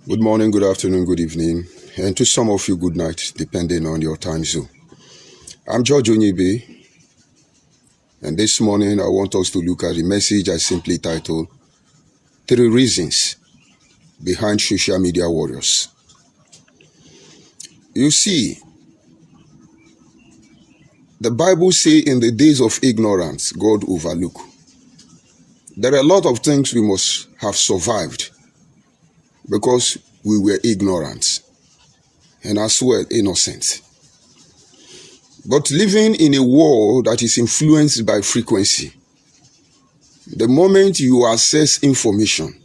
Good morning, good afternoon, good evening, and to some of you, good night, depending on your time zone. I'm George Onyibe, and this morning I want us to look at the message I simply titled, 3 Reasons Behind Social Media Warriors. You see, the Bible says in the days of ignorance, God overlook. There are a lot of things we must have survived because we were ignorant and as well innocent. But living in a world that is influenced by frequency, the moment you access information,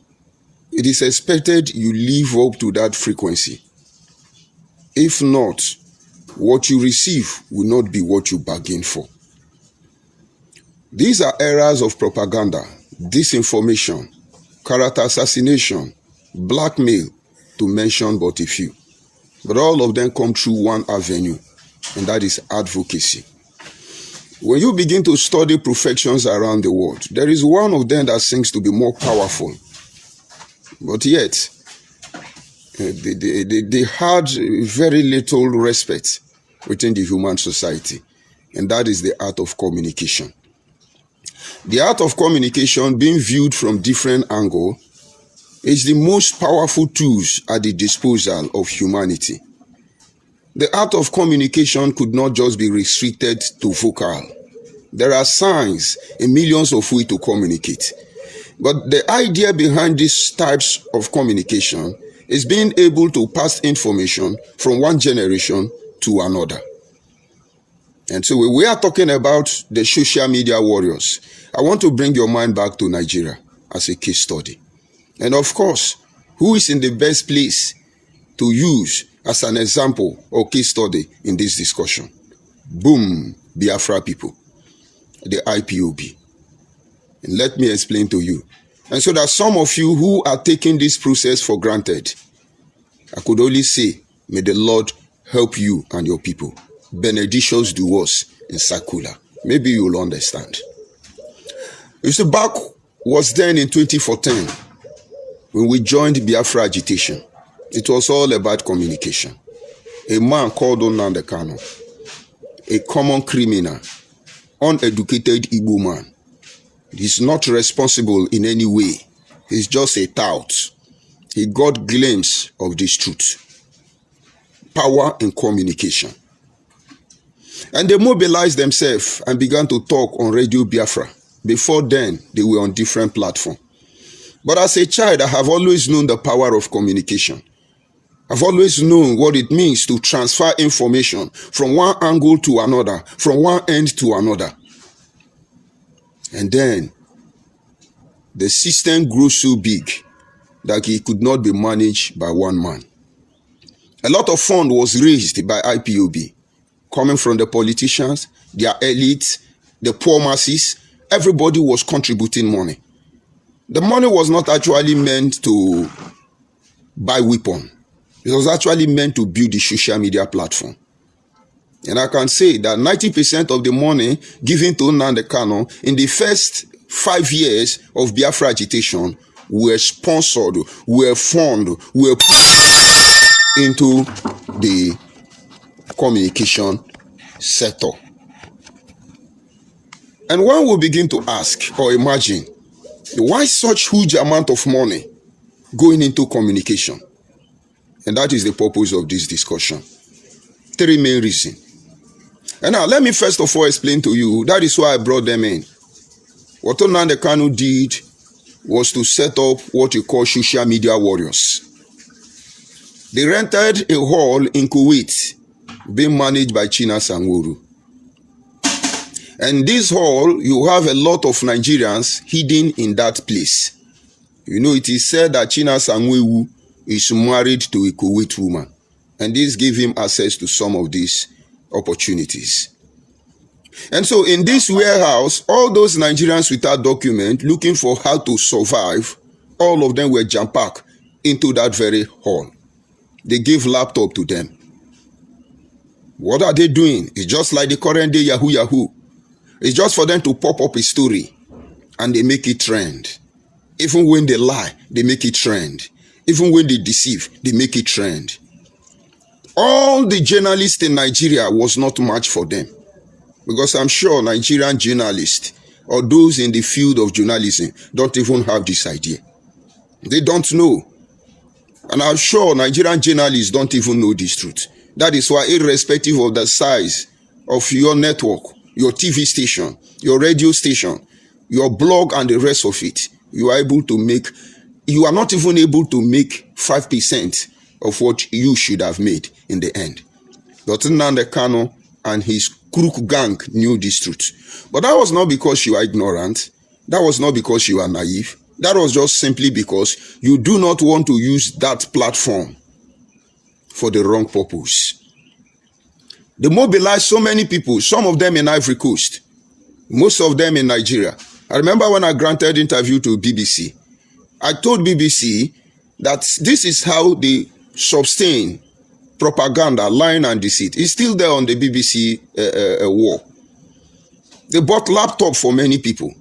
it is expected you live up to that frequency. If not, what you receive will not be what you bargain for. These are eras of propaganda, disinformation, character assassination, blackmail, to mention but a few. But all of them come through one avenue, and that is advocacy. When you begin to study professions around the world, there is one of them that seems to be more powerful. But yet, they had very little respect within the human society, and that is the art of communication. The art of communication, being viewed from different angles, is the most powerful tools at the disposal of humanity. The art of communication could not just be restricted to vocal. There are signs and millions of ways to communicate. But the idea behind these types of communication is being able to pass information from one generation to another. And so we are talking about the social media warriors. I want to bring your mind back to Nigeria as a case study. And of course, who is in the best place to use as an example or case study in this discussion? Boom, Biafra people, the IPOB. And let me explain to you. And so that some of you who are taking this process for granted, I could only say, may the Lord help you and your people. Benedictions do us in circular. Maybe you'll understand. You see, back was then in 2014, when we joined Biafra agitation. It was all about communication. A man called Nnamdi Kanu, a common criminal, uneducated Igbo man. He's not responsible in any way. He's just a tout. He got glimpse of this truth. Power in communication. And they mobilized themselves and began to talk on Radio Biafra. Before then, they were on different platforms. But as a child, I have always known the power of communication. I've always known what it means to transfer information from one angle to another, from one end to another. And then, the system grew so big that it could not be managed by one man. A lot of fund was raised by IPOB, coming from the politicians, their elites, the poor masses. Everybody was contributing money. The money was not actually meant to buy weapons. It was actually meant to build the social media platform. And I can say that 90% of the money given to Nnamdi Kanu in the first 5 years of Biafra agitation were sponsored, were funded, were put into the communication sector. And one will begin to ask or imagine, why such huge amount of money going into communication? And that is the purpose of this discussion. 3 main reasons. And now let me first of all explain to you, that is why I brought them in. What Nnamdi Kanu did was to set up what you call social media warriors. They rented a hall in Kuwait, being managed by China Sangwuru. And this hall, you have a lot of Nigerians hidden in that place. You know, it is said that China Sangwuru is married to a Kuwait woman. And this gave him access to some of these opportunities. And so in this warehouse, all those Nigerians without document looking for how to survive, all of them were jam-packed into that very hall. They gave laptop to them. What are they doing? It's just like the current day Yahoo. It's just for them to pop up a story and they make it trend. Even when they lie, they make it trend. Even when they deceive, they make it trend. All the journalists in Nigeria was not much for them. Because I'm sure Nigerian journalists or those in the field of journalism don't even have this idea. They don't know. And I'm sure Nigerian journalists don't even know this truth. That is why, irrespective of the size of your network, your TV station, your radio station, your blog and the rest of it, you are not even able to make 5% of what you should have made in the end. But Nnamdi Kanu and his crook gang knew this truth. But that was not because you are ignorant. That was not because you are naive. That was just simply because you do not want to use that platform for the wrong purpose. They mobilized so many people, some of them in Ivory Coast, most of them in Nigeria. I remember when I granted interview to BBC, I told BBC that this is how they sustain propaganda, lying and deceit. It's still there on the BBC wall. They bought laptop for many people.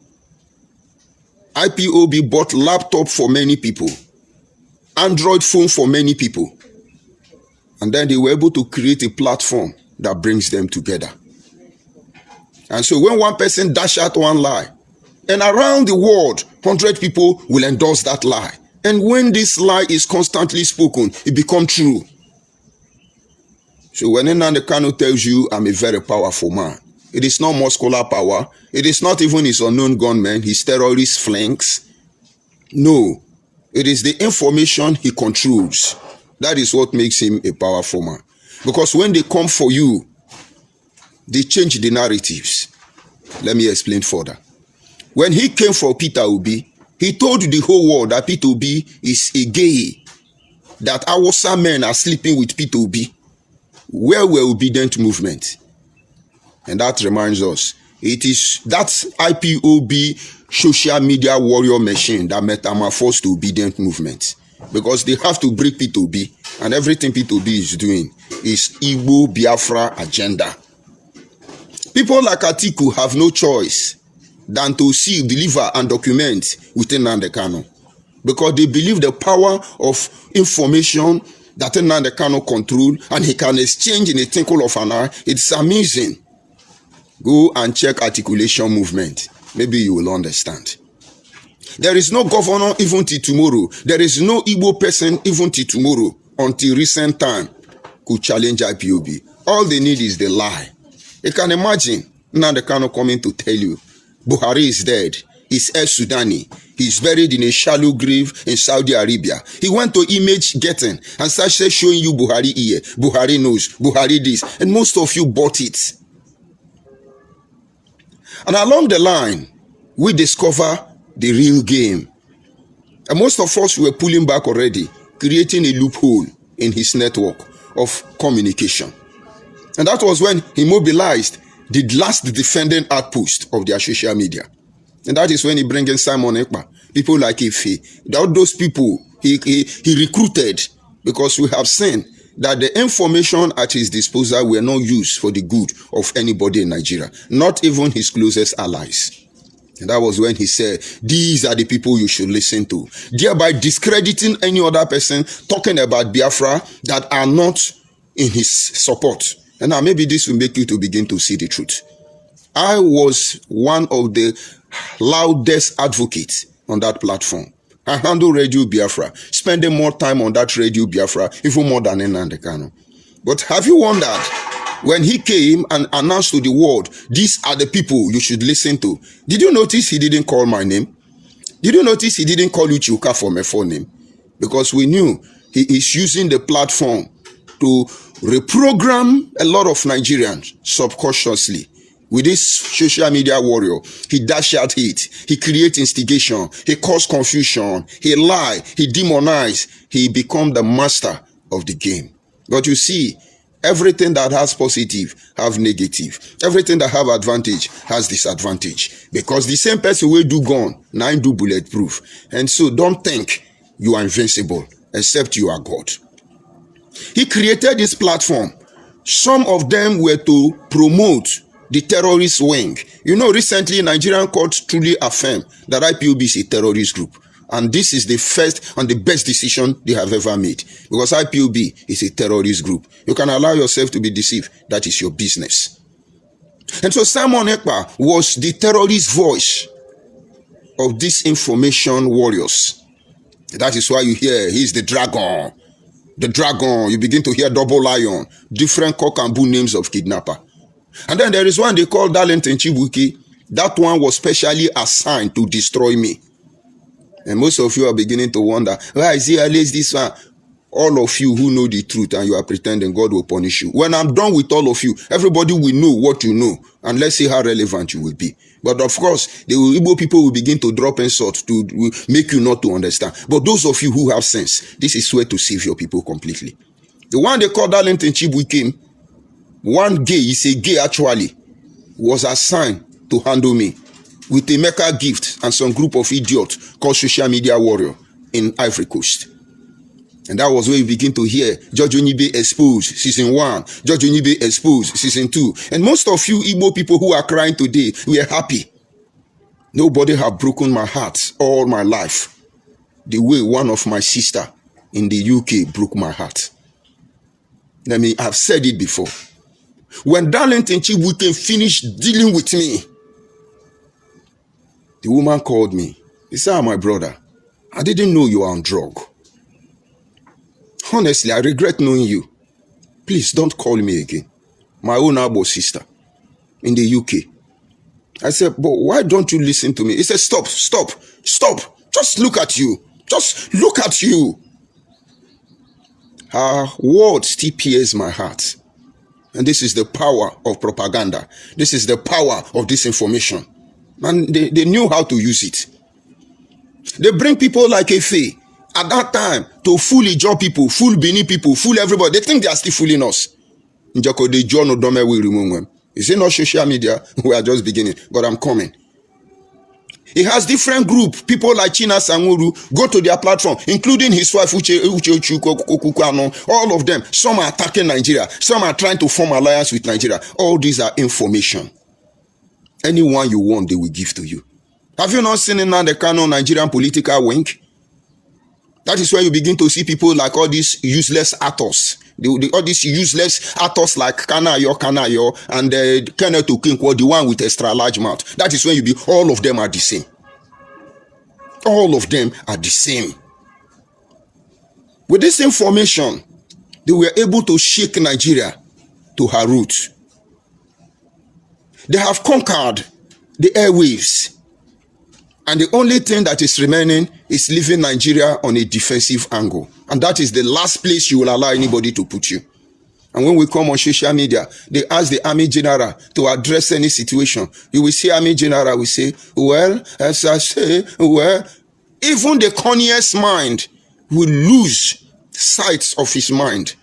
IPOB bought laptop for many people. Android phone for many people. And then they were able to create a platform that brings them together. And so when one person dash out one lie, and around the world, 100 people will endorse that lie. And when this lie is constantly spoken, it becomes true. So when Nnamdi Kanu tells you, I'm a very powerful man, it is not muscular power. It is not even his unknown gunmen, his terrorist flanks. No, it is the information he controls. That is what makes him a powerful man. Because when they come for you, they change the narratives. Let me explain further. When he came for Peter Obi, he told the whole world that Peter Obi is a gay, that Hausa men are sleeping with Peter Obi. Where were obedient movement? And that reminds us, it is that IPOB social media warrior machine that metamorphosed to obedient movement. Because they have to break Peter Obi, and everything Peter Obi is doing is Igbo Biafra agenda. People like Atiku have no choice than to see, deliver, and document within Nnamdi Kanu, because they believe the power of information that Nnamdi Kanu control, and he can exchange in a twinkle of an eye. It's amazing. Go and check articulation movement. Maybe you will understand. There is no governor even till tomorrow. There is no Igbo person even till tomorrow, until recent time, could challenge IPOB. All they need is the lie. You can imagine Nnamdi Kanu coming to tell you, Buhari is dead. He's Sudani. He's buried in a shallow grave in Saudi Arabia. He went to image getting and started showing you Buhari here, Buhari knows, Buhari this, and most of you bought it. And along the line, we discover the real game. And most of us were pulling back already, creating a loophole in his network of communication. And that was when he mobilized the last defending outpost of their social media. And that is when he brought in Simon Ekpa, people like Ife. All those people he recruited, because we have seen that the information at his disposal were not used for the good of anybody in Nigeria, not even his closest allies. And that was when he said, these are the people you should listen to, thereby discrediting any other person talking about Biafra that are not in his support. And now maybe this will make you to begin to see the truth. I was one of the loudest advocates on that platform. I handle Radio Biafra, spending more time on that Radio Biafra, even more than Nnamdi Kanu. But have you wondered, when he came and announced to the world, these are the people you should listen to, did you notice he didn't call my name? Did you notice he didn't call Uchuka for my phone name? Because we knew he is using the platform to reprogram a lot of Nigerians subconsciously. With this social media warrior, he dash out hate, he create instigation, he cause confusion, he lie, he demonize, he become the master of the game. But you see, everything that has positive have negative. Everything that have advantage has disadvantage. Because the same person will do gun, now do bulletproof. And so don't think you are invincible, except you are God. He created this platform. Some of them were to promote the terrorist wing. You know, recently Nigerian courts truly affirmed that IPOB is a terrorist group. And this is the first and the best decision they have ever made. Because IPOB is a terrorist group. You can allow yourself to be deceived. That is your business. And so Simon Ekpa was the terrorist voice of these information warriors. That is why you hear he's the dragon. The dragon, you begin to hear double lion, different cock and bull names of kidnapper. And then there is one they call Darlington Chibuike. That one was specially assigned to destroy me. And most of you are beginning to wonder, why is he always this one? All of you who know the truth and you are pretending, God will punish you. When I'm done with all of you, everybody will know what you know. And let's see how relevant you will be. But of course, the Igbo people will begin to drop insult to make you not to understand. But those of you who have sense, this is where to save your people completely. The one they call Darlington Chibuike, one gay, he's a gay actually, was assigned to handle me with a Mecca gift and some group of idiots called social media warrior in Ivory Coast. And that was where you begin to hear George Onibe exposed season 1, George Onibe exposed season 2. And most of you Igbo people who are crying today, we are happy. Nobody have broken my heart all my life the way one of my sister in the UK broke my heart. I mean, I've said it before. When Darlington Chibuike finished dealing with me, the woman called me. He said, my brother, I didn't know you were on drug. Honestly, I regret knowing you. Please don't call me again. My own Igbo sister in the UK. I said, but why don't you listen to me? He said, stop. Just look at you. Just look at you. Her words still pierce my heart. And this is the power of propaganda. This is the power of disinformation. And they knew how to use it. They bring people like Efe at that time to fool Ijaw people, fool Benin people, fool everybody. They think they are still fooling us. Njako de John Odome will remove them. Is it not social media? We are just beginning, but I'm coming. He has different group, people like China Sanguru, go to their platform, including his wife, Uche all of them. Some are attacking Nigeria. Some are trying to form alliance with Nigeria. All these are information. Anyone you want, they will give to you. Have you not seen it now, the canon Nigerian political wing? That is where you begin to see people like all these useless actors. All these useless actors like Kanayo, and Kenneth Okinkwo, the one with extra large mouth. That is when you be, all of them are the same. All of them are the same. With this information, they were able to shake Nigeria to her roots. They have conquered the airwaves. And the only thing that is remaining is leaving Nigeria on a defensive angle. And that is the last place you will allow anybody to put you. And when we come on social media, they ask the Army General to address any situation. You will see Army General will say, well, as I say, well, even the corniest mind will lose sight of his mind.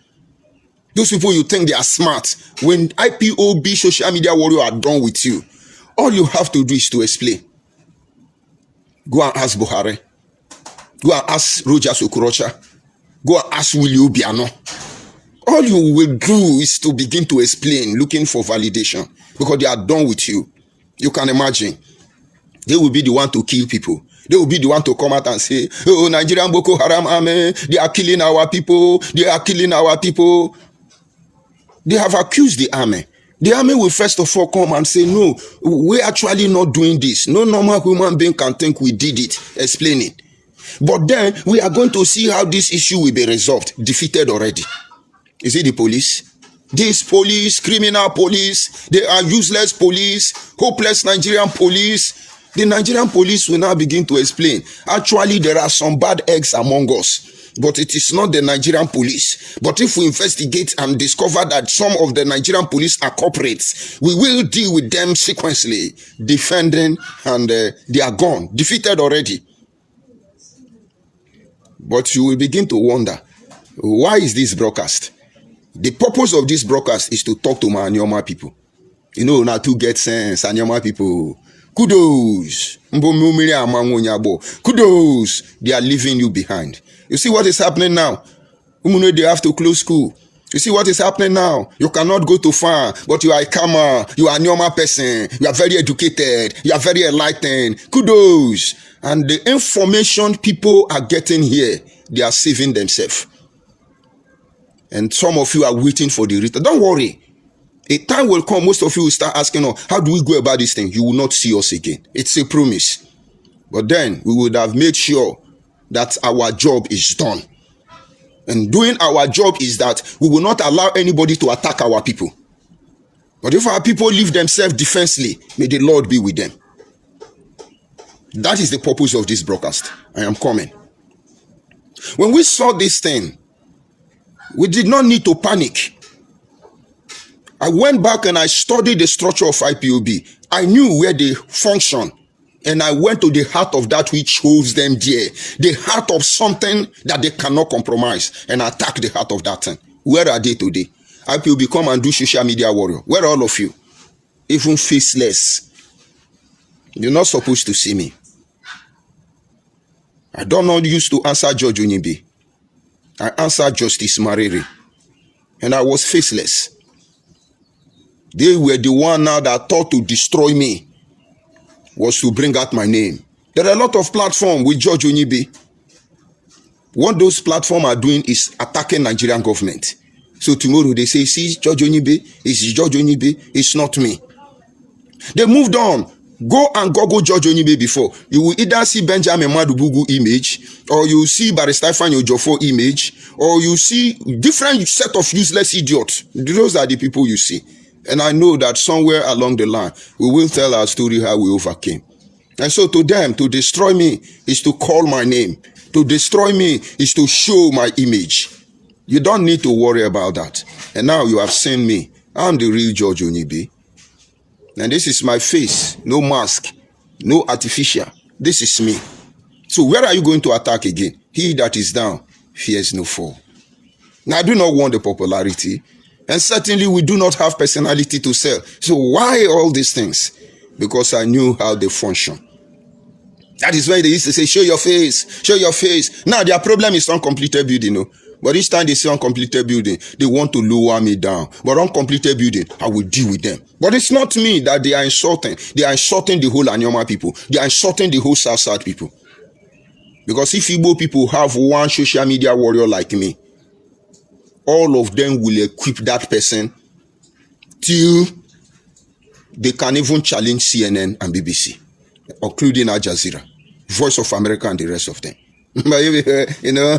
Those people you think they are smart. When IPOB social media warrior are done with you, all you have to do is to explain. Go and ask Buhari. Go and ask Rogers Okorocha. Go and ask Willie Obiano. All you will do is to begin to explain, looking for validation, because they are done with you. You can imagine. They will be the one to kill people. They will be the one to come out and say, oh, Nigerian Boko Haram army, they are killing our people. They are killing our people. They have accused the army. The army will first of all come and say, no, we're actually not doing this. No normal human being can think we did it. Explain it. But then we are going to see how this issue will be resolved. Defeated already. Is it the police? This police, criminal police, they are useless police, hopeless Nigerian police. The Nigerian police will now begin to explain. Actually, there are some bad eggs among us. But it is not the Nigerian police. But if we investigate and discover that some of the Nigerian police are corporates, we will deal with them sequentially, defending, and they are gone, defeated already. But you will begin to wonder, why is this broadcast? The purpose of this broadcast is to talk to my Anyoma people. You know, now to get sense, Anyoma people. Kudos. Kudos. They are leaving you behind. You see what is happening now? They have to close school. You see what is happening now? You cannot go to farm, but you are a farmer, you are a normal person, you are very educated, you are very enlightened. Kudos. And the information people are getting here, they are saving themselves. And some of you are waiting for the return. Don't worry. A time will come, most of you will start asking, oh, how do we go about this thing? You will not see us again. It's a promise. But then we would have made sure that our job is done. And doing our job is that we will not allow anybody to attack our people. But if our people leave themselves defensively, may the Lord be with them. That is the purpose of this broadcast. I am coming. When we saw this thing, we did not need to panic. I went back and I studied the structure of IPOB. I knew where they function. And I went to the heart of that which holds them dear. The heart of something that they cannot compromise. And attack the heart of that thing. Where are they today? IPOB, come and do social media warrior. Where are all of you? Even faceless. You're not supposed to see me. I don't know used to answer Judge Onibe. I answered Justice Mariri. And I was faceless. They were the one now that thought to destroy me. Was to bring out my name. There are a lot of platforms with Judge Onibe. What those platforms are doing is attacking Nigerian government. So tomorrow they say, see, Judge Onibe, it's Judge Onibe, it's not me. They moved on. Go and Google Judge Onibe before. You will either see Benjamin Madubugu image, or you see Barrister Fanyo Jofo image, or you see different set of useless idiots. Those are the people you see. And I know that somewhere along the line, we will tell our story how we overcame. And so to them, to destroy me is to call my name. To destroy me is to show my image. You don't need to worry about that. And now you have seen me. I'm the real Judge Onibe. And this is my face. No mask. No artificial. This is me. So where are you going to attack again? He that is down fears no fall. Now I do not want the popularity. And certainly we do not have personality to sell. So why all these things? Because I knew how they function. That is why they used to say, show your face, show your face. Now their problem is uncompleted building. No? But each time they say uncompleted building, they want to lower me down. But uncompleted building, I will deal with them. But it's not me that they are insulting. They are insulting the whole Anyoma people. They are insulting the whole South people. Because if Igbo people have one social media warrior like me, all of them will equip that person till they can even challenge CNN and BBC, including Al Jazeera, Voice of America, and the rest of them. You know,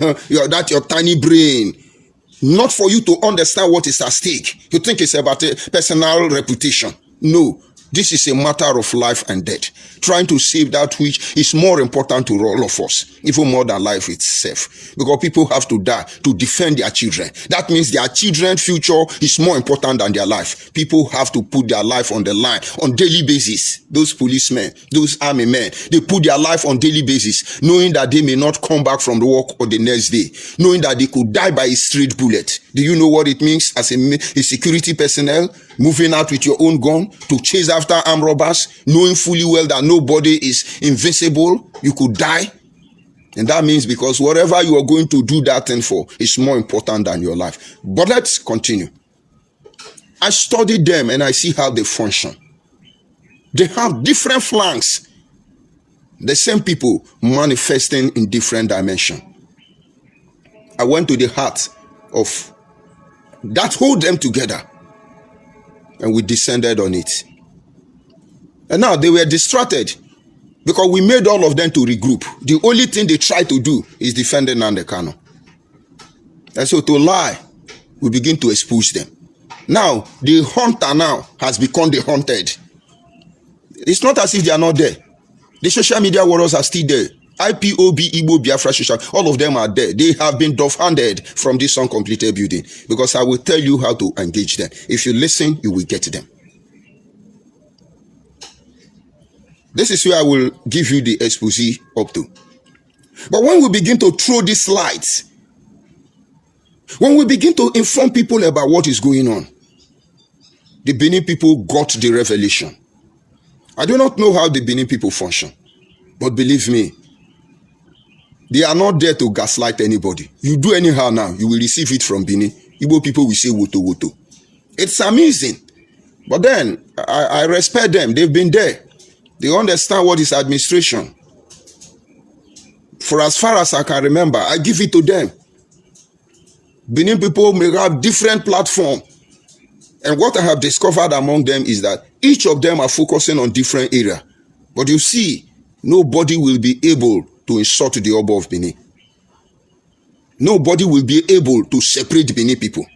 that's your tiny brain. Not for you to understand what is at stake. You think it's about a personal reputation. No. This is a matter of life and death. Trying to save that which is more important to all of us, even more than life itself. Because people have to die to defend their children. That means their children's future is more important than their life. People have to put their life on the line on daily basis. Those policemen, those army men, they put their life on daily basis, knowing that they may not come back from the work or the next day, knowing that they could die by a straight bullet. Do you know what it means as a security personnel? Moving out with your own gun to chase after armed robbers, knowing fully well that nobody is invincible, you could die. And that means because whatever you are going to do that thing for is more important than your life. But let's continue. I studied them and I see how they function. They have different flanks. The same people manifesting in different dimensions. I went to the heart of that hold them together. And we descended on it. And now they were distracted because we made all of them to regroup. The only thing they try to do is defending Nnamdi Kanu. And so to lie, we begin to expose them. Now, the hunter now has become the hunted. It's not as if they are not there. The social media warriors are still there. IPOB, Igbo, Biafra, social, all of them are there. They have been doff-handed from this uncompleted building because I will tell you how to engage them. If you listen, you will get them. This is where I will give you the expose up to. But when we begin to throw these lights, when we begin to inform people about what is going on, the Benin people got the revelation. I do not know how the Benin people function, but believe me, they are not there to gaslight anybody. You do anyhow now, you will receive it from Benin. Igbo people will say woto woto. It's amusing. But then, I respect them. They've been there. They understand what is administration. For as far as I can remember, I give it to them. Benin people may have different platforms. And what I have discovered among them is that each of them are focusing on different area. But you see, nobody will be able to insult the Oba of Benin. Nobody will be able to separate Benin people.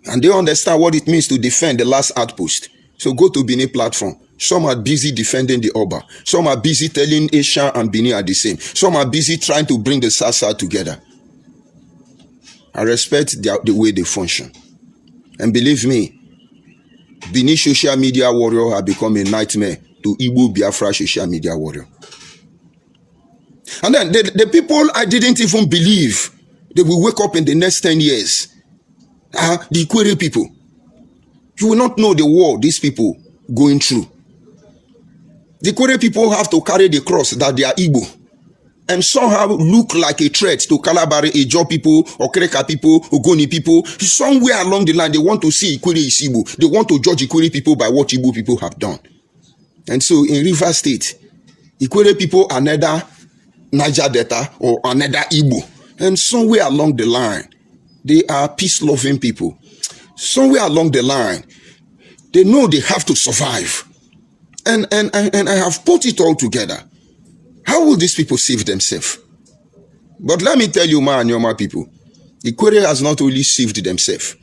And they understand what it means to defend the last outpost. So go to Benin platform. Some are busy defending the Oba. Some are busy telling Asia and Benin are the same. Some are busy trying to bring the Sasa together. I respect the way they function. And believe me, Benin social media warrior have become a nightmare to Igbo Biafra social media warrior. And then the people I didn't even believe they will wake up in the next 10 years are the Ikwere people. You will not know the war these people going through. The Ikwere people have to carry the cross that they are Igbo and somehow look like a threat to Kalabari, Ejo people, or Kreka people, Ogoni people. Somewhere along the line, they want to see Ikwere is Igbo. They want to judge Ikwere people by what Igbo people have done. And so in Rivers State, Ikwere people are neither Niger Delta or another Igbo. And somewhere along the line, they are peace-loving people. Somewhere along the line, they know they have to survive. And I have put it all together. How will these people save themselves? But let me tell you, my people, Ikwere has not only saved themselves,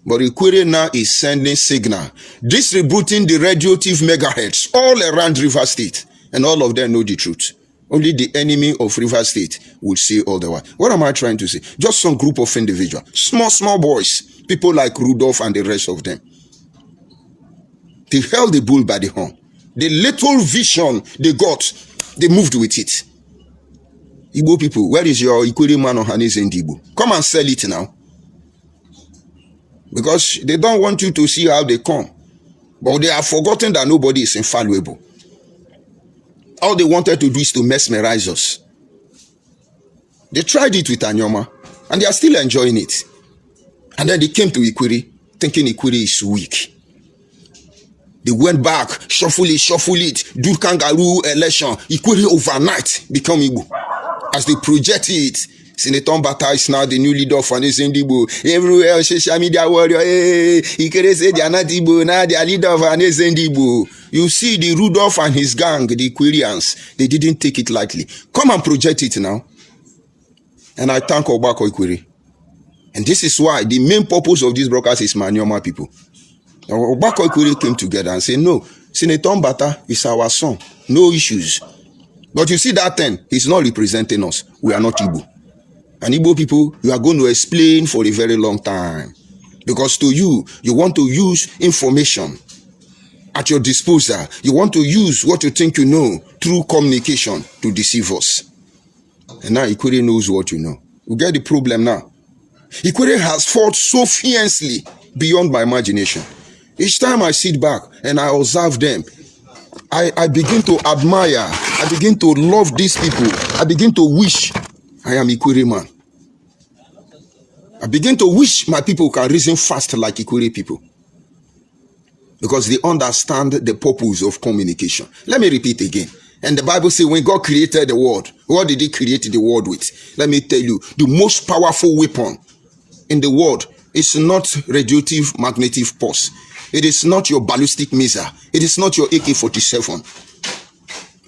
but Ikwere now is sending signal, distributing the radioactive megahertz all around River State, and all of them know the truth. Only the enemy of River State will say otherwise. What am I trying to say? Just some group of individuals, small boys, people like Rudolph and the rest of them. They held the bull by the horn. The little vision they got, they moved with it. Igbo people, where is your Ikwere man on Hanes and Igbo? Come and sell it now. Because they don't want you to see how they come. But they have forgotten that nobody is infallible. All they wanted to do is to mesmerize us. They tried it with Anyoma, and they are still enjoying it. And then they came to Ikwere, thinking Ikwere is weak. They went back, shuffle it, do kangaroo election. Ikwere overnight become Igbo. As they project it, Senator Mbata is now the new leader of Igbo. Everywhere on social media warrior, Ikwere say they are not Igbo, now they are leader of Igbo. You see the Rudolph and his gang, the Ikwerians, they didn't take it lightly. Come and project it now. And I thank Obako Ikwere. And this is why the main purpose of this broadcast is Manyoma people. Obako Ikwere came together and said, no, Senator Mbata is our son. No issues. But you see that thing, he's not representing us. We are not Igbo. And Igbo people, you are going to explain for a very long time. Because to you, you want to use information at your disposal. You want to use what you think you know through communication to deceive us. And now Ikwere knows what you know. You get the problem now. Ikwere has fought so fiercely beyond my imagination. Each time I sit back and I observe them, I begin to admire, I begin to love these people. I begin to wish I am Ikwere man. I begin to wish my people can reason fast like Ikwere people. Because they understand the purpose of communication. Let me repeat again. And the Bible says when God created the world, what did he create the world with? Let me tell you, the most powerful weapon in the world is not radioactive magnetic pulse. It is not your ballistic missile. It is not your AK-47.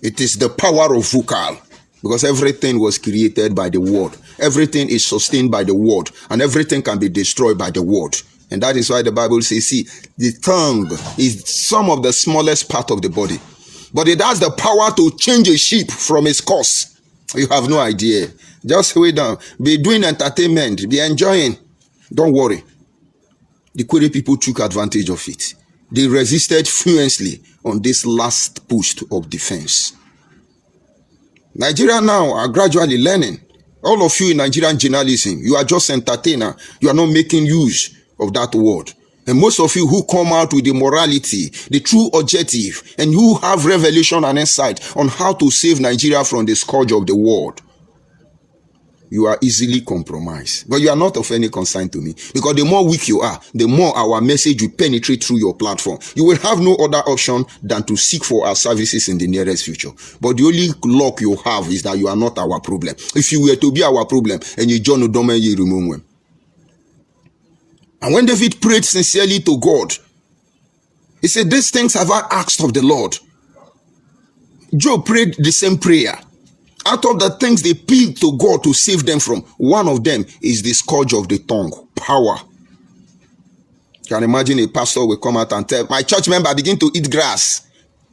It is the power of vocal. Because everything was created by the word. Everything is sustained by the word. And everything can be destroyed by the word. And that is why the Bible says, see, the tongue is some of the smallest part of the body. But it has the power to change a ship from its course. You have no idea. Just wait down. Be doing entertainment. Be enjoying. Don't worry. The Ikwere people took advantage of it. They resisted furiously on this last post of defense. Nigeria now are gradually learning. All of you in Nigerian journalism, you are just entertainer. You are not making use of that word. And most of you who come out with the morality, the true objective, and who have revelation and insight on how to save Nigeria from the scourge of the world, You are easily compromised. But you are not of any concern to me. Because the more weak you are, the more our message will penetrate through your platform. You will have no other option than to seek for our services in the nearest future. But the only luck you have is that you are not our problem. If you were to be our problem, and you John Udome, you remove them. And when David prayed sincerely to God, he said, these things have I asked of the Lord. Job prayed the same prayer. Out of the things they plead to God to save them from, one of them is the scourge of the tongue, power. You can imagine a pastor will come out and tell, my church member begin to eat grass.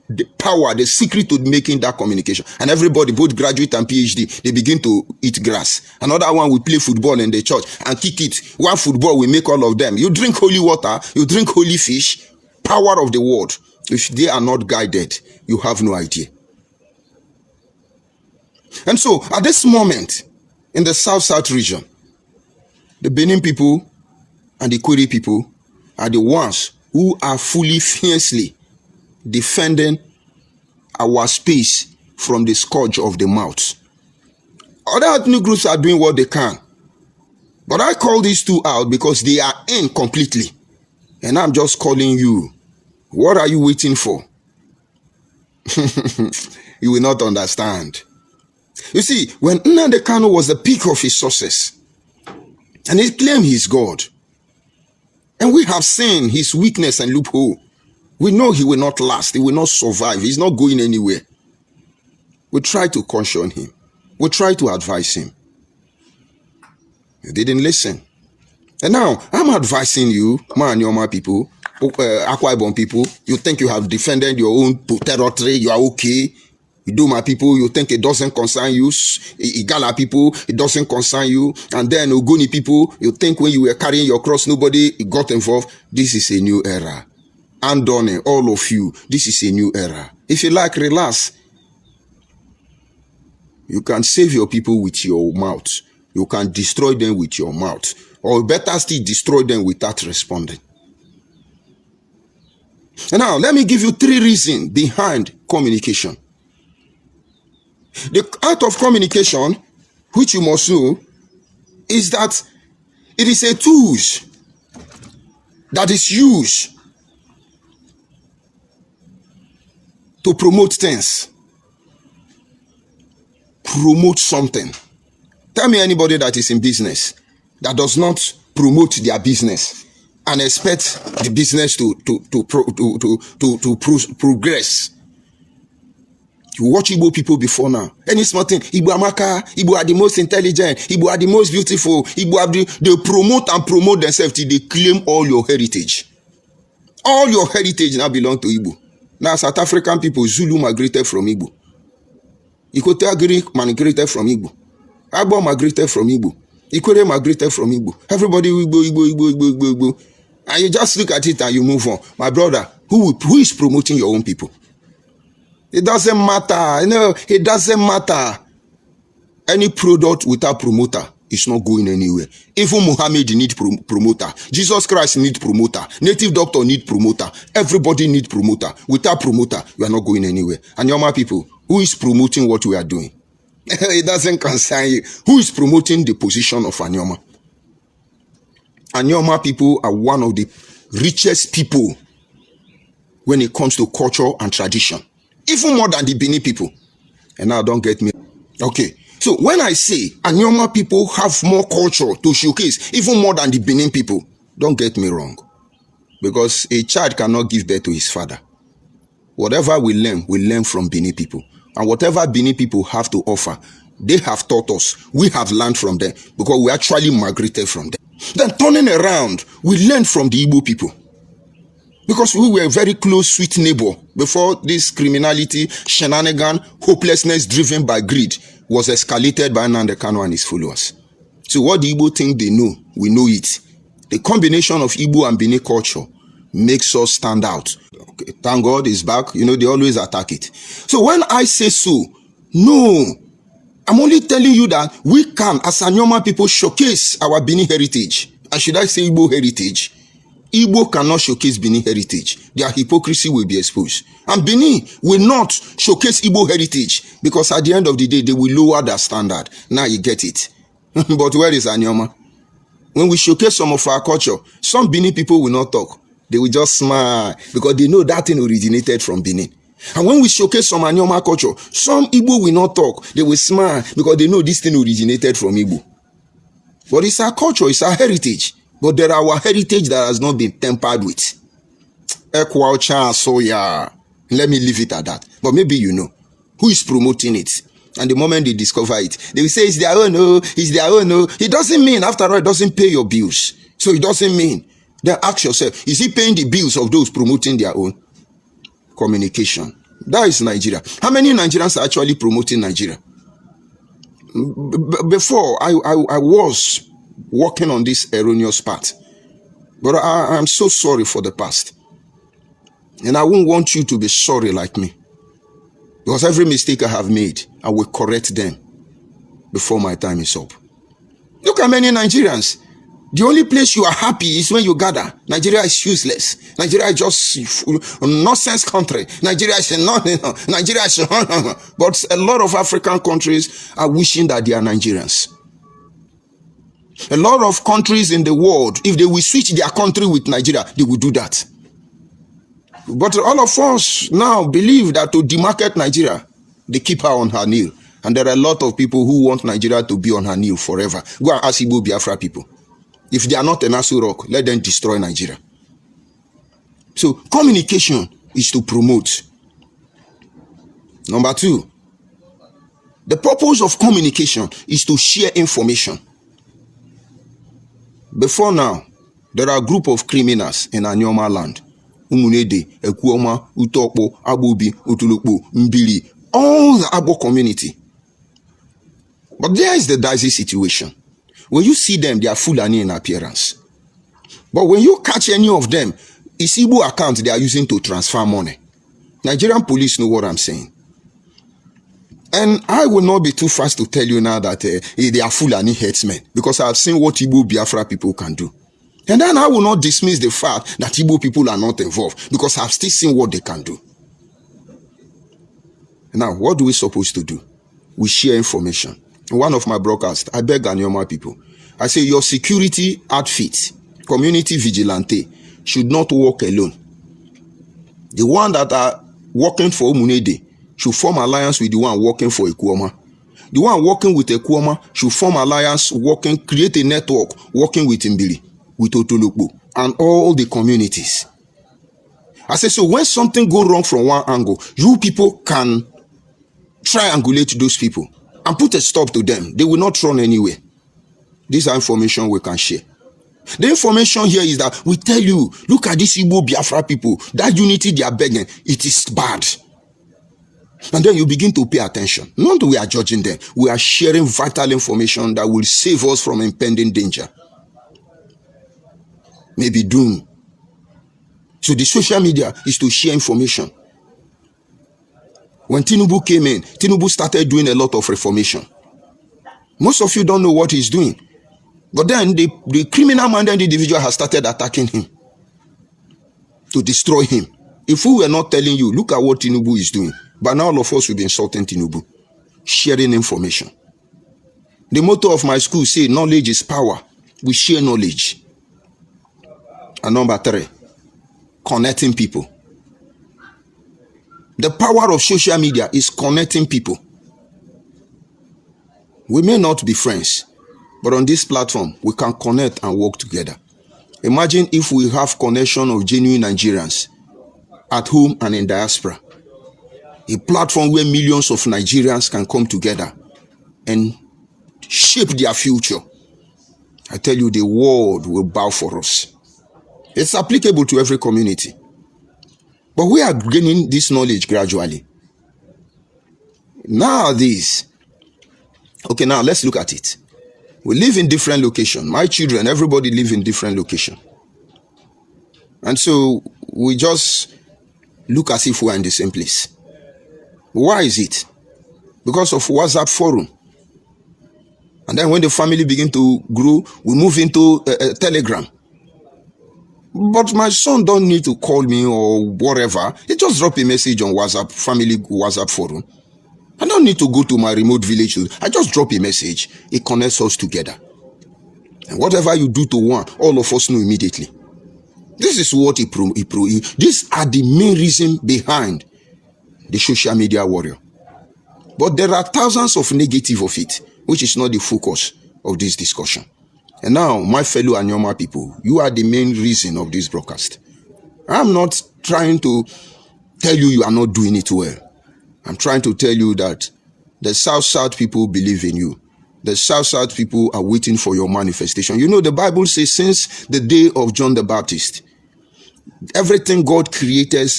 The power, the secret to making that communication. And everybody, both graduate and PhD, they begin to eat grass. Another one will play football in the church and kick it. One football will make all of them. You drink holy water, you drink holy fish, power of the word. If they are not guided, you have no idea. And so, at this moment, in the South region, the Benin people and the Kwiri people are the ones who are fully, fiercely defending our space from the scourge of the mouth. Other ethnic groups are doing what they can. But I call these two out because they are in completely. And I'm just calling you. What are you waiting for? You will not understand. You see, when Nnamdi Kanu was the peak of his success, and he claimed he's God, and we have seen his weakness and loophole, we know he will not last, he will not survive, he's not going anywhere. We try to caution him, we try to advise him. He didn't listen. And now, I'm advising you, Manyoma people, Akwa Ibom people, you think you have defended your own territory, you are okay. You do my people, you think it doesn't concern you. Igala people, it doesn't concern you. And then Ogoni people, you think when you were carrying your cross, nobody got involved. This is a new era. Andone, all of you, this is a new era. If you like, relax. You can save your people with your mouth. You can destroy them with your mouth. Or better still, destroy them without responding. And now, let me give you 3 reasons behind communication. The art of communication, which you must know, is that it is a tool that is used to promote things. Promote something. Tell me anybody that is in business that does not promote their business and expect the business to progress. You watch Igbo people before now. Any small thing, Igbo Amaka, Igbo are the most intelligent, Igbo are the most beautiful, Igbo are they promote themselves till they claim all your heritage. All your heritage now belong to Igbo. Now South African people, Zulu migrated from Igbo. Ikotagiri migrated from Igbo. Agbo migrated from Igbo. Ikwere migrated from Igbo. Everybody Igbo. And you just look at it and you move on. My brother, who is promoting your own people? It doesn't matter. No, it doesn't matter. Any product without promoter is not going anywhere. Even Muhammad need promoter. Jesus Christ need promoter. Native doctor need promoter. Everybody need promoter. Without promoter, you are not going anywhere. And Yoma people, who is promoting what we are doing? It doesn't concern you. Who is promoting the position of Anyoma? Anyoma people are one of the richest people when it comes to culture and tradition. Even more than the Benin people. And now don't get me. Okay. So when I say Anyoma people have more culture to showcase, even more than the Benin people, don't get me wrong. Because a child cannot give birth to his father. Whatever we learn from Benin people. And whatever Benin people have to offer, they have taught us. We have learned from them because we actually migrated from them. Then turning around, we learned from the Igbo people. Because we were a very close, sweet neighbor before this criminality, shenanigan, hopelessness driven by greed was escalated by Nnamdi Kanu and his followers. So what the Igbo think they know, we know it. The combination of Igbo and Benin culture makes us stand out. Okay, thank God it's back. You know, they always attack it. So when I say so, no, I'm only telling you that we can, as Anyoma people, showcase our Benin heritage. And should I say Igbo heritage? Igbo cannot showcase Benin heritage. Their hypocrisy will be exposed. And Benin will not showcase Igbo heritage because at the end of the day, they will lower their standard. Now you get it. But where is Anyoma? When we showcase some of our culture, some Benin people will not talk. They will just smile because they know that thing originated from Benin. And when we showcase some Anyoma culture, some Igbo will not talk. They will smile because they know this thing originated from Igbo. But it's our culture, it's our heritage. But there are our heritage that has not been tempered with. Soya. Let me leave it at that. But maybe you know who is promoting it. And the moment they discover it, they will say it's their own, oh, it's their own, oh. It doesn't mean, after all, it doesn't pay your bills. So it doesn't mean. Then ask yourself, is he paying the bills of those promoting their own? Communication. That is Nigeria. How many Nigerians are actually promoting Nigeria? Before, I was working on this erroneous path. But I'm so sorry for the past. And I won't want you to be sorry like me. Because every mistake I have made, I will correct them before my time is up. Look at many Nigerians. The only place you are happy is when you gather. Nigeria is useless. Nigeria is just a nonsense country. Nigeria is Nigeria is But a lot of African countries are wishing that they are Nigerians. A lot of countries in the world, if they will switch their country with Nigeria, they will do that. But all of us now believe that to demarket Nigeria, they keep her on her knee. And there are a lot of people who want Nigeria to be on her knee forever. Go and ask Igbo Biafra people. If they are not an Asu Rock, let them destroy Nigeria. So communication is to promote. Number 2, the purpose of communication is to share information. Before now, there are a group of criminals in Anyoma land. Umunede, Ekuoma, Utokpo, Abobi, Utulukpo, Mbili, all the Abo community. But there is the dicey situation. When you see them, they are Fulani in appearance. But when you catch any of them, it's Igbo account they are using to transfer money. Nigerian police know what I'm saying. And I will not be too fast to tell you now that they are Fulani headsmen, because I've seen what Igbo Biafra people can do. And then I will not dismiss the fact that Igbo people are not involved, because I've still seen what they can do. Now, what do we supposed to do? We share information. In one of my broadcasts, I beg Anyoma people. I say your security outfit, community vigilante, should not work alone. The one that are working for Umunede should form alliance with the one working for Ekuoma. The one working with Ekuoma should form alliance, create a network, working with Mbili, with Otolokbo, and all the communities. I say, so when something goes wrong from one angle, you people can triangulate those people and put a stop to them. They will not run anywhere. These are information we can share. The information here is that we tell you, look at these Igbo Biafra people, that unity they are begging, it is bad. And then you begin to pay attention. Not that we are judging them. We are sharing vital information that will save us from impending danger. Maybe doom. So the social media is to share information. When Tinubu came in, Tinubu started doing a lot of reformation. Most of you don't know what he's doing. But then the criminal-minded individual has started attacking him to destroy him. If we were not telling you, look at what Tinubu is doing, but now all of us will be insulting Tinubu, sharing information. The motto of my school says, knowledge is power. We share knowledge. And number 3, connecting people. The power of social media is connecting people. We may not be friends, but on this platform, we can connect and work together. Imagine if we have connection of genuine Nigerians at home and in diaspora. A platform where millions of Nigerians can come together and shape their future. I tell you, the world will bow for us. It's applicable to every community. But we are gaining this knowledge gradually. Nowadays, okay, now let's look at it. We live in different locations. My children, everybody live in different locations. And so we just look as if we're in the same place. Why is it? Because of WhatsApp forum. And then when the family begin to grow, we move into Telegram. But my son don't need to call me or whatever. He just drop a message on WhatsApp, family WhatsApp forum. I don't need to go to my remote village. I just drop a message. It connects us together. And whatever you do to one, all of us know immediately. This is what these are the main reason behind the social media warrior. But there are thousands of negative of it, which is not the focus of this discussion. And now, my fellow Anyoma people, you are the main reason of this broadcast. I'm not trying to tell you you are not doing it well. I'm trying to tell you that the South people believe in you. The South people are waiting for your manifestation. You know, the Bible says since the day of John the Baptist, everything God created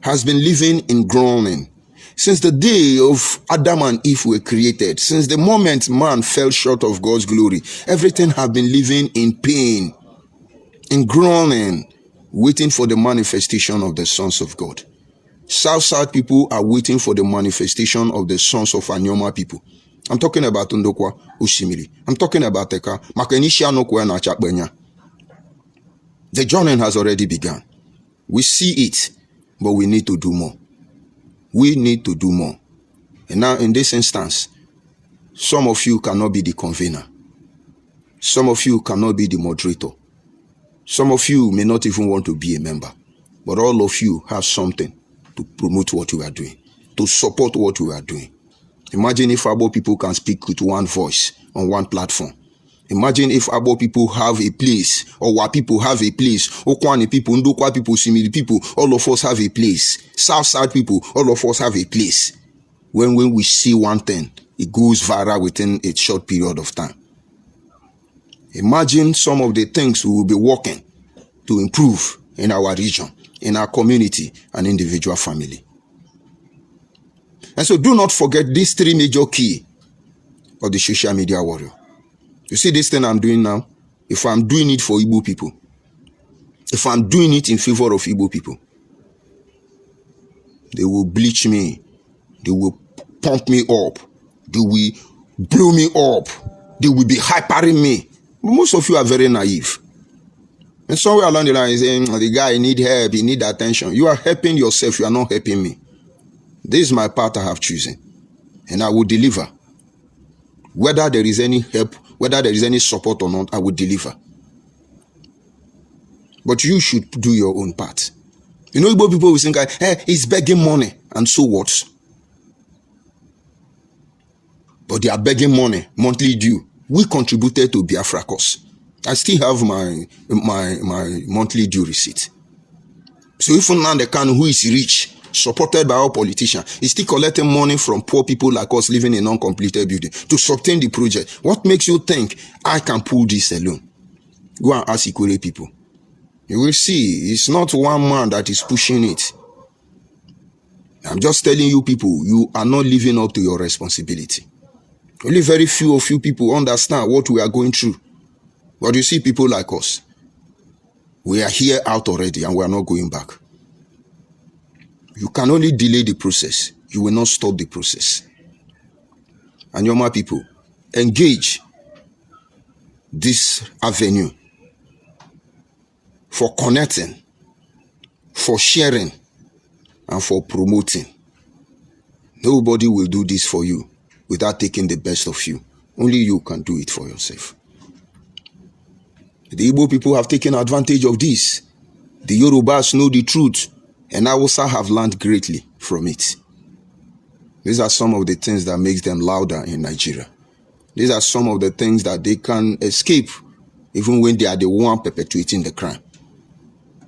has been living in groaning. Since the day of Adam and Eve were created, since the moment man fell short of God's glory, everything has been living in pain, in groaning, waiting for the manifestation of the sons of God. South people are waiting for the manifestation of the sons of Anyoma people. I'm talking about Ndokwa Ushimili. I'm talking about Teka. The journey has already begun. We see it, but we need to do more. We need to do more. And now in this instance, some of you cannot be the convener. Some of you cannot be the moderator. Some of you may not even want to be a member. But all of you have something to promote what you are doing, to support what you are doing. Imagine if Igbo people can speak with one voice on one platform. Imagine if Igbo people have a place, or Wa people have a place, Okwani people, Ndokwa people, Simili people, all of us have a place. South people, all of us have a place. When we see one thing, it goes viral within a short period of time. Imagine some of the things we will be working to improve in our region, in our community, and individual family. And so do not forget these three major keys of the social media warrior. You see this thing I'm doing now? If I'm doing it for Igbo people, if I'm doing it in favor of Igbo people, they will bleach me, they will pump me up, they will blow me up, they will be hypering me. But most of you are very naive. And somewhere along the line, saying, the guy need help, he need attention. You are helping yourself, you are not helping me. This is my path I have chosen, and I will deliver. Whether there is any help, whether there is any support or not, I will deliver. But you should do your own part. You know, Igbo people will think, hey, he's begging money, and so what? But they are begging money, monthly due. We contributed to Biafra cause. I still have my monthly due receipt. So if Nnamdi Kanu, who is rich, supported by all politicians, is still collecting money from poor people like us living in uncompleted building to sustain the project. What makes you think I can pull this alone? Go and ask Ikure people. You will see, it's not one man that is pushing it. I'm just telling you people, you are not living up to your responsibility. Only very few of you people understand what we are going through. But you see people like us, we are here out already and we are not going back. You can only delay the process. You will not stop the process. And Anyoma people, engage this avenue for connecting, for sharing, and for promoting. Nobody will do this for you without taking the best of you. Only you can do it for yourself. The Igbo people have taken advantage of this. The Yorubas know the truth, and Hausa have learned greatly from it. These are some of the things that makes them louder in Nigeria. These are some of the things that they can escape even when they are the one perpetuating the crime.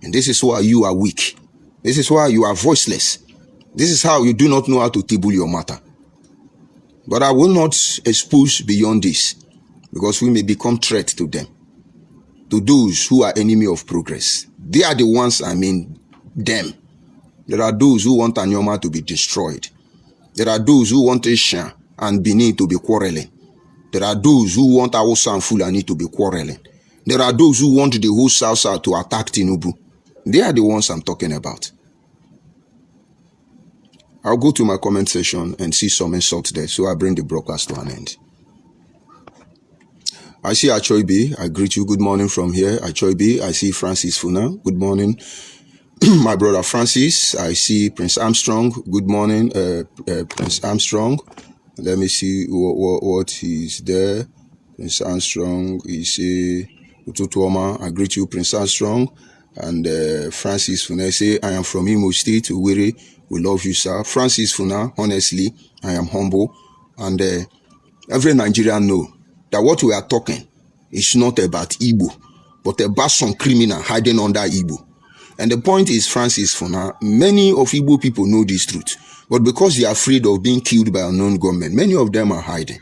And this is why you are weak. This is why you are voiceless. This is how you do not know how to table your matter. But I will not expose beyond this, because we may become threat to them, to those who are enemy of progress. They are the ones, them. There are those who want Anyoma to be destroyed. There are those who want Isha and Benin to be quarreling. There are those who want Hausa and Fulani to be quarreling. There are those who want the whole South to attack Tinubu. They are the ones I'm talking about. I'll go to my comment section and see some insults there, so I bring the broadcast to an end. I see Achoibi. I greet you. Good morning from here. Achoibi. I see Francis Funa. Good morning. my brother Francis. I see Prince Armstrong. Good morning, Prince Armstrong. Let me see what is there. Prince Armstrong is a Ututuoma. I greet you, Prince Armstrong. And Francis Funa say, I am from Imo State, Uwere. We love you, sir. Francis Funa, honestly, I am humble. And every Nigerian know that what we are talking is not about Igbo, but about some criminal hiding under Igbo. And the point is, Francis Funa, many of Igbo people know this truth. But because they are afraid of being killed by a unknown government, many of them are hiding.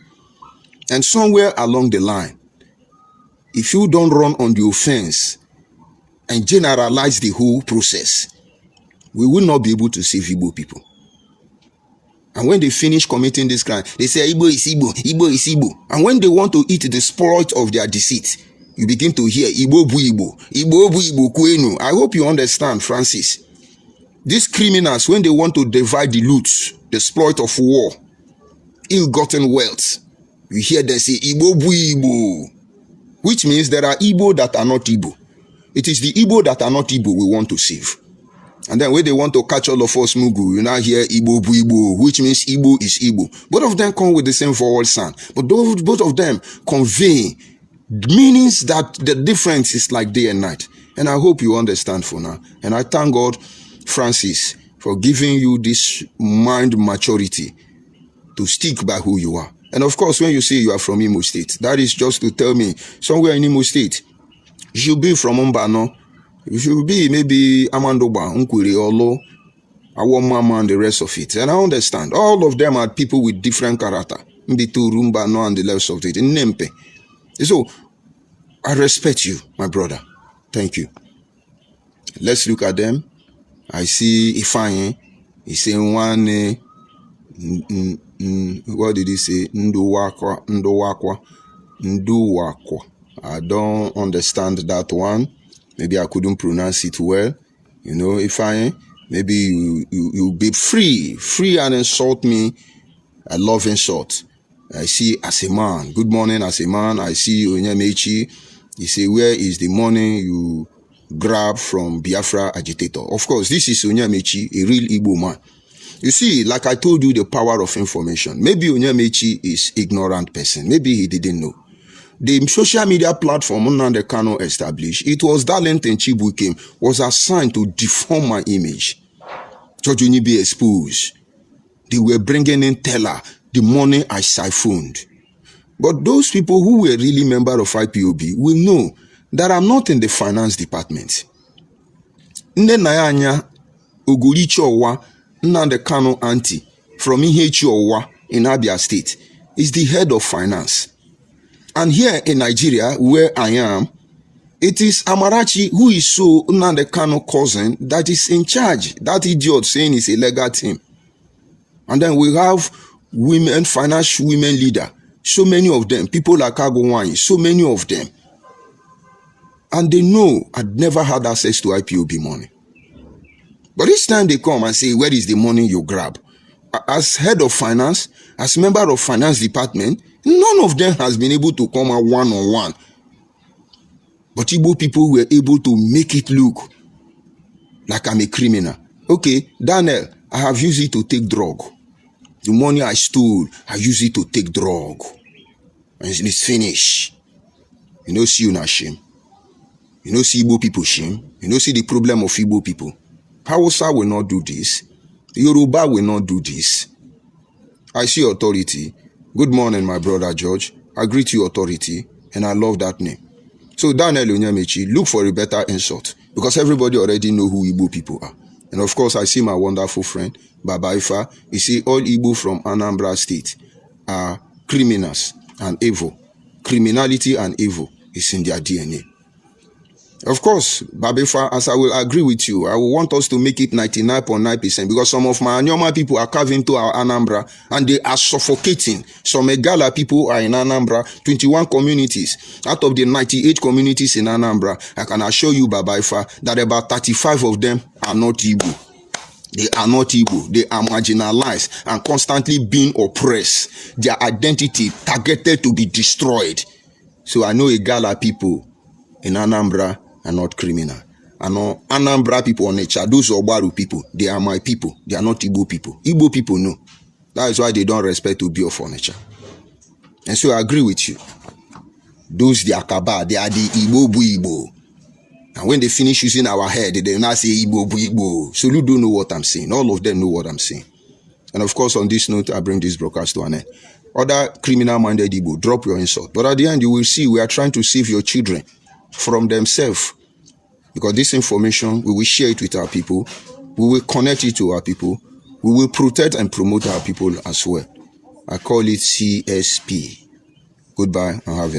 And somewhere along the line, if you don't run on the offense and generalize the whole process, we will not be able to save Igbo people. And when they finish committing this crime, they say Igbo is Igbo, Igbo is Igbo. And when they want to eat the spoils of their deceit, you begin to hear Igbo bu Igbo, Igbo bu Igbo kwenu. I hope you understand, Francis. These criminals, when they want to divide the loot, the exploit of war, ill-gotten wealth, you hear them say Igbo bu Igbo, which means there are Igbo that are not Igbo. It is the Igbo that are not Igbo we want to save. And then when they want to catch all of us Mugu, you now hear Igbo bu Igbo, which means Igbo is Igbo. Both of them come with the same vowel sound, but both of them convey meanings that the difference is like day and night. And I hope you understand for now. And I thank God, Francis, for giving you this mind maturity to stick by who you are. And of course, when you say you are from Imo State, that is just to tell me somewhere in Imo State, you should be from Mbano, you should be maybe Amandoba, Nkwiri, Olo, Awomama, and the rest of it. And I understand. All of them are people with different character. Mbitu, Rumbano, and the rest of it. Nempe. So, I respect you, my brother. Thank you. Let's look at them. I see Ifanye. He's saying one, what did he say? Nduwakwa. I don't understand that one. Maybe I couldn't pronounce it well. You know, Ifanye, maybe you be free and insult me. I love insult. I see as a man. Good morning as a man. I see Onyamechi. He say, where is the money you grab from Biafra agitator? Of course, this is Onyamechi, a real Igbo man. You see, like I told you, the power of information. Maybe Onyamechi is ignorant person. Maybe he didn't know. The social media platform Nnamdi Kanu established, it was Darlington Chibuikem was assigned to deform my image. George Unibi exposed. They were bringing in teller the money I siphoned. But those people who were really members of IPOB will know that I'm not in the finance department. Nde Nayanya Ogurichi Owa Nnamdi Kanu auntie from Ihechi Owa in Abia State is the head of finance. And here in Nigeria, where I am, it is Amarachi, who is so Nnamdi Kanu cousin, that is in charge. That idiot saying it's a legal team. And then we have women, financial women leader, so many of them, people like Agowany, so many of them. And they know I'd never had access to IPOB money. But each time they come and say, where is the money you grab? As head of finance, as member of finance department, none of them has been able to come out one-on-one. But Igbo people were able to make it look like I'm a criminal. Okay, Daniel, I have used it to take drug. The money I stole, I use it to take drug. And it's finished. You know, see you not shame. You know, see Igbo people shame. You know, see the problem of Igbo people. Hausa will not do this. Yoruba will not do this. I see authority. Good morning, my brother George. I greet you, authority, and I love that name. So, Daniel Onyamechi, look for a better insult, because everybody already know who Igbo people are. And of course, I see my wonderful friend, Baba Ifa. You see, all Igbo from Anambra State are criminals and evil. Criminality and evil is in their DNA. Of course, Baba Ifa, as I will agree with you, I will want us to make it 99.9% because some of my Anyoma people are carving to our Anambra and they are suffocating. Some Egala people are in Anambra, 21 communities. Out of the 98 communities in Anambra, I can assure you, Baba Ifa, that about 35 of them are not Igbo. They are not Igbo. They are marginalized and constantly being oppressed. Their identity targeted to be destroyed. So I know Igala people in Anambra are not criminal. Anambra people on nature, those Ogbaru people, they are my people. They are not Igbo people. Igbo people know. That is why they don't respect Obi of Onitsha. And so I agree with you. Those the Akaba, they are the Igbo bu Igbo. And when they finish using our head, they now say Igbo bu Igbo. So you don't know what I'm saying. All of them know what I'm saying. And of course, on this note, I bring this broadcast to an end. Other criminal-minded Igbo, drop your insult. But at the end, you will see we are trying to save your children from themselves. Because this information, we will share it with our people. We will connect it to our people. We will protect and promote our people as well. I call it CSP. Goodbye and have a nice day.